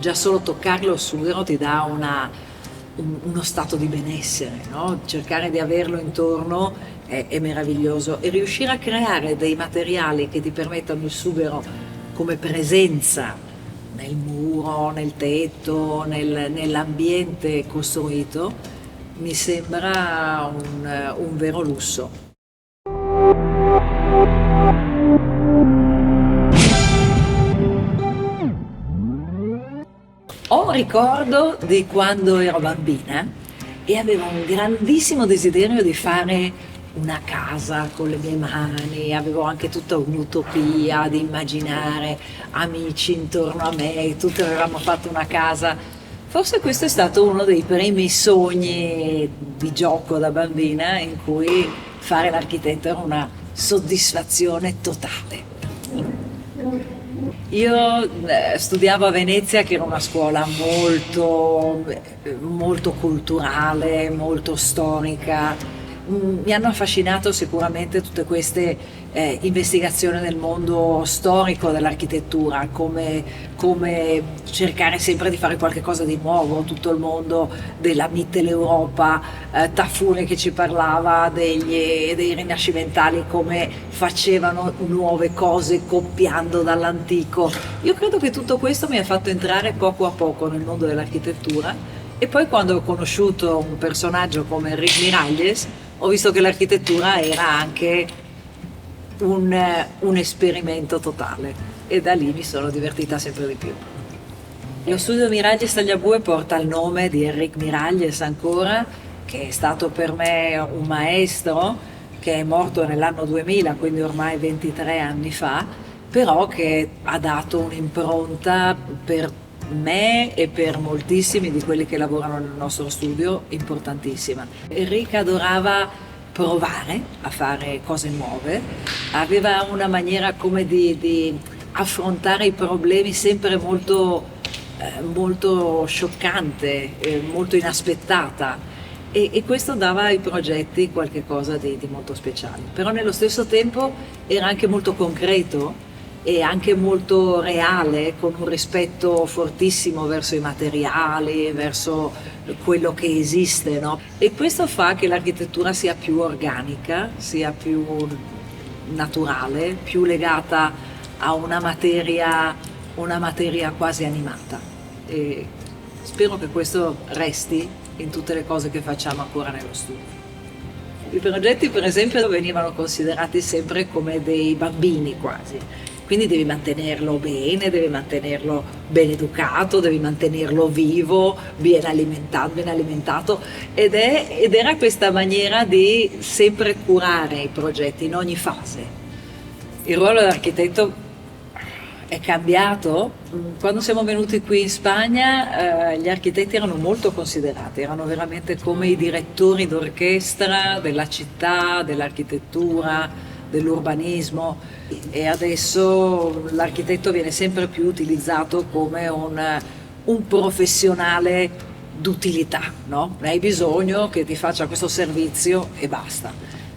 già solo toccarlo sughero ti dà uno stato di benessere, no? Cercare di averlo intorno è meraviglioso, e riuscire a creare dei materiali che ti permettano il sughero come presenza nel muro, nel tetto, nell'ambiente costruito, mi sembra un vero lusso. Ho un ricordo di quando ero bambina e avevo un grandissimo desiderio di fare una casa con le mie mani, avevo anche tutta un'utopia di immaginare amici intorno a me, tutti avevamo fatto una casa. Forse questo è stato uno dei primi sogni di gioco da bambina in cui fare l'architetto era una soddisfazione totale. Io studiavo a Venezia, che era una scuola molto culturale, molto storica. Mi hanno affascinato sicuramente tutte queste investigazioni nel mondo storico dell'architettura, come cercare sempre di fare qualcosa di nuovo, tutto il mondo della Mitteleuropa, Tafure che ci parlava dei rinascimentali, come facevano nuove cose copiando dall'antico. Io credo che tutto questo mi ha fatto entrare poco a poco nel mondo dell'architettura, e poi quando ho conosciuto un personaggio come Enric Miralles ho visto che l'architettura era anche un esperimento totale, e da lì mi sono divertita sempre di più. Lo studio Miralles Tagliabue porta il nome di Enric Miralles ancora, che è stato per me un maestro, che è morto nell'anno 2000, quindi ormai 23 anni fa, però che ha dato un'impronta per me e per moltissimi di quelli che lavorano nel nostro studio importantissima. Enric adorava provare a fare cose nuove, aveva una maniera come di affrontare i problemi sempre molto scioccante, molto inaspettata, e questo dava ai progetti qualche cosa di molto speciale. Però nello stesso tempo era anche molto concreto e anche molto reale, con un rispetto fortissimo verso i materiali, verso quello che esiste, no? E questo fa che l'architettura sia più organica, sia più naturale, più legata a una materia quasi animata. E spero che questo resti in tutte le cose che facciamo ancora nello studio. I progetti, per esempio, venivano considerati sempre come dei bambini quasi. Quindi devi mantenerlo bene, devi mantenerlo ben educato, devi mantenerlo vivo, ben alimentato, ed era questa maniera di sempre curare i progetti in ogni fase. Il ruolo dell'architetto è cambiato. Quando siamo venuti qui in Spagna, gli architetti erano molto considerati, erano veramente come i direttori d'orchestra della città, dell'architettura, dell'urbanismo, e adesso l'architetto viene sempre più utilizzato come un professionale d'utilità, no? Ne hai bisogno che ti faccia questo servizio e basta.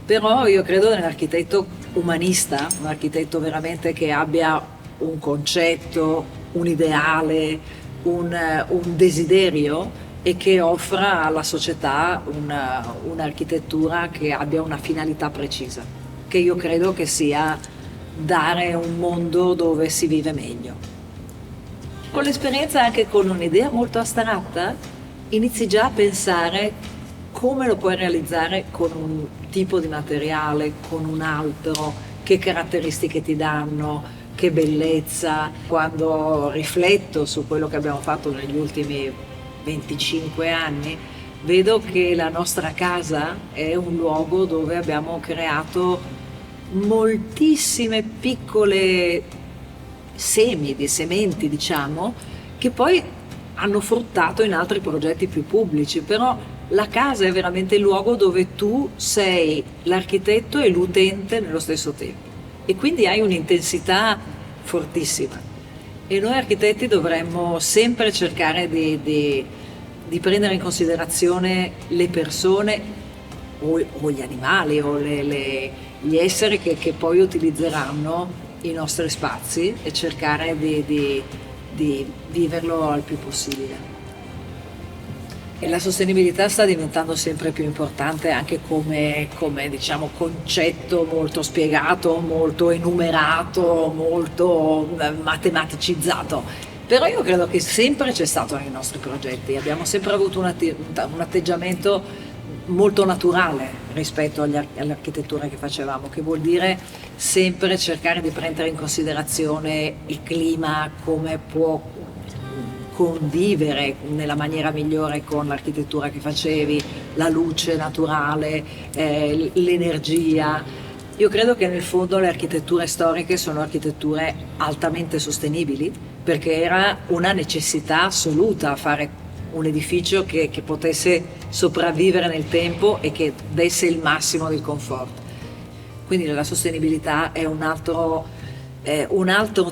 Però io credo nell'architetto umanista, un architetto veramente che abbia un concetto, un ideale, un desiderio, e che offra alla società un'architettura che abbia una finalità precisa, che io credo che sia dare un mondo dove si vive meglio. Con l'esperienza, anche con un'idea molto astratta, inizi già a pensare come lo puoi realizzare con un tipo di materiale, con un altro, che caratteristiche ti danno, che bellezza. Quando rifletto su quello che abbiamo fatto negli ultimi 25 anni, vedo che la nostra casa è un luogo dove abbiamo creato moltissime piccole sementi, diciamo, che poi hanno fruttato in altri progetti più pubblici. Però la casa è veramente il luogo dove tu sei l'architetto e l'utente nello stesso tempo, e quindi hai un'intensità fortissima, e noi architetti dovremmo sempre cercare di prendere in considerazione le persone o gli animali o gli esseri che poi utilizzeranno i nostri spazi, e cercare di di viverlo al più possibile. E la sostenibilità sta diventando sempre più importante anche come diciamo, concetto molto spiegato, molto enumerato, molto matematicizzato. Però io credo che sempre c'è stato nei nostri progetti, abbiamo sempre avuto un atteggiamento molto naturale rispetto all'architettura che facevamo, che vuol dire sempre cercare di prendere in considerazione il clima, come può convivere nella maniera migliore con l'architettura che facevi, la luce naturale, l'energia. Io credo che nel fondo le architetture storiche sono architetture altamente sostenibili, perché era una necessità assoluta fare un edificio che potesse sopravvivere nel tempo e che desse il massimo del comfort. Quindi la sostenibilità è un altro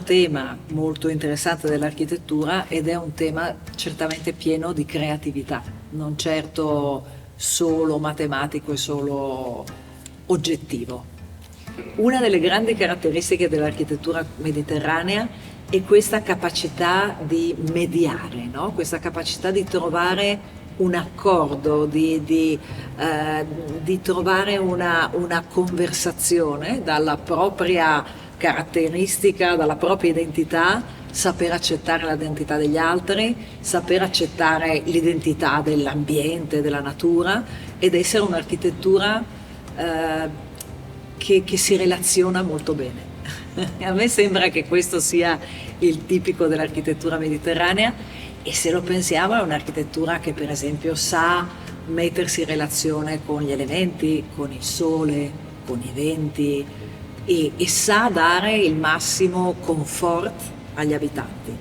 tema molto interessante dell'architettura, ed è un tema certamente pieno di creatività, non certo solo matematico e solo oggettivo. Una delle grandi caratteristiche dell'architettura mediterranea è questa capacità di mediare, no? Questa capacità di trovare un accordo, di trovare una conversazione dalla propria caratteristica, dalla propria identità, saper accettare l'identità degli altri, saper accettare l'identità dell'ambiente, della natura, ed essere un'architettura che si relaziona molto bene. A me sembra che questo sia il tipico dell'architettura mediterranea, e se lo pensiamo è un'architettura che per esempio sa mettersi in relazione con gli elementi, con il sole, con i venti, e sa dare il massimo comfort agli abitanti.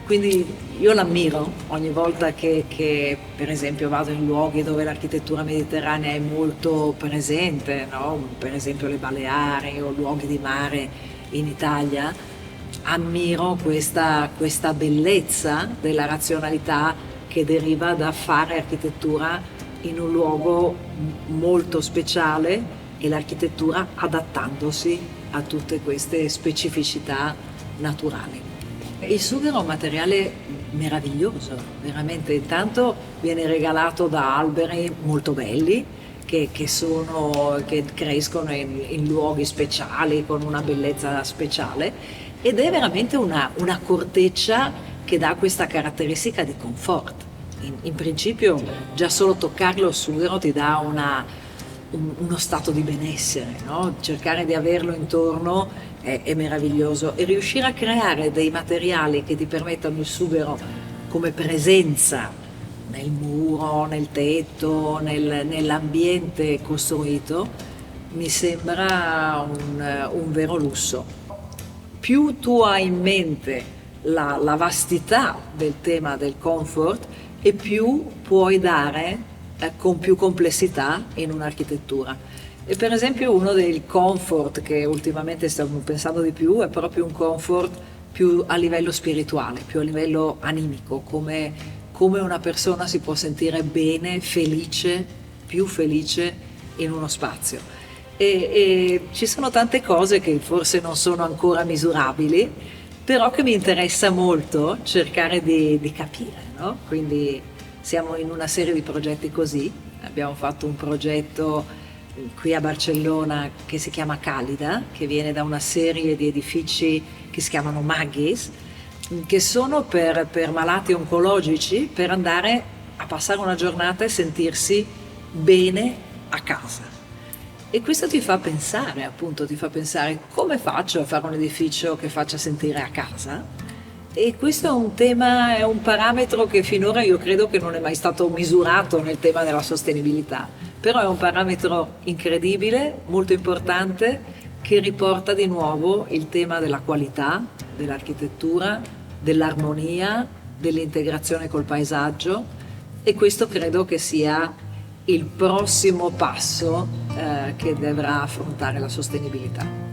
Quindi io l'ammiro ogni volta che per esempio vado in luoghi dove l'architettura mediterranea è molto presente, no? Per esempio le Baleari o luoghi di mare in Italia. Ammiro questa bellezza della razionalità che deriva da fare architettura in un luogo molto speciale, e l'architettura adattandosi a tutte queste specificità naturali. Il sughero è un materiale meraviglioso, veramente. Intanto viene regalato da alberi molto belli che crescono in luoghi speciali con una bellezza speciale, ed è veramente una corteccia che dà questa caratteristica di comfort. In principio già solo toccarlo il sughero ti dà uno stato di benessere, no? Cercare di averlo intorno è meraviglioso, e riuscire a creare dei materiali che ti permettano il sughero come presenza nel muro, nel tetto, nell'ambiente costruito, mi sembra un vero lusso. Più tu hai in mente la vastità del tema del comfort, e più puoi dare con più complessità in un'architettura. E per esempio uno dei comfort che ultimamente stiamo pensando di più è proprio un comfort più a livello spirituale, più a livello animico, come una persona si può sentire bene, felice, più felice in uno spazio. E ci sono tante cose che forse non sono ancora misurabili, però che mi interessa molto cercare di capire, no? Quindi siamo in una serie di progetti così. Abbiamo fatto un progetto qui a Barcellona che si chiama Calida, che viene da una serie di edifici che si chiamano Maggis, che sono per malati oncologici, per andare a passare una giornata e sentirsi bene a casa. E questo ti fa pensare, appunto, come faccio a fare un edificio che faccia sentire a casa? E questo è un tema, è un parametro che finora io credo che non è mai stato misurato nel tema della sostenibilità, però è un parametro incredibile, molto importante, che riporta di nuovo il tema della qualità, dell'architettura, dell'armonia, dell'integrazione col paesaggio, e questo credo che sia il prossimo passo che dovrà affrontare la sostenibilità.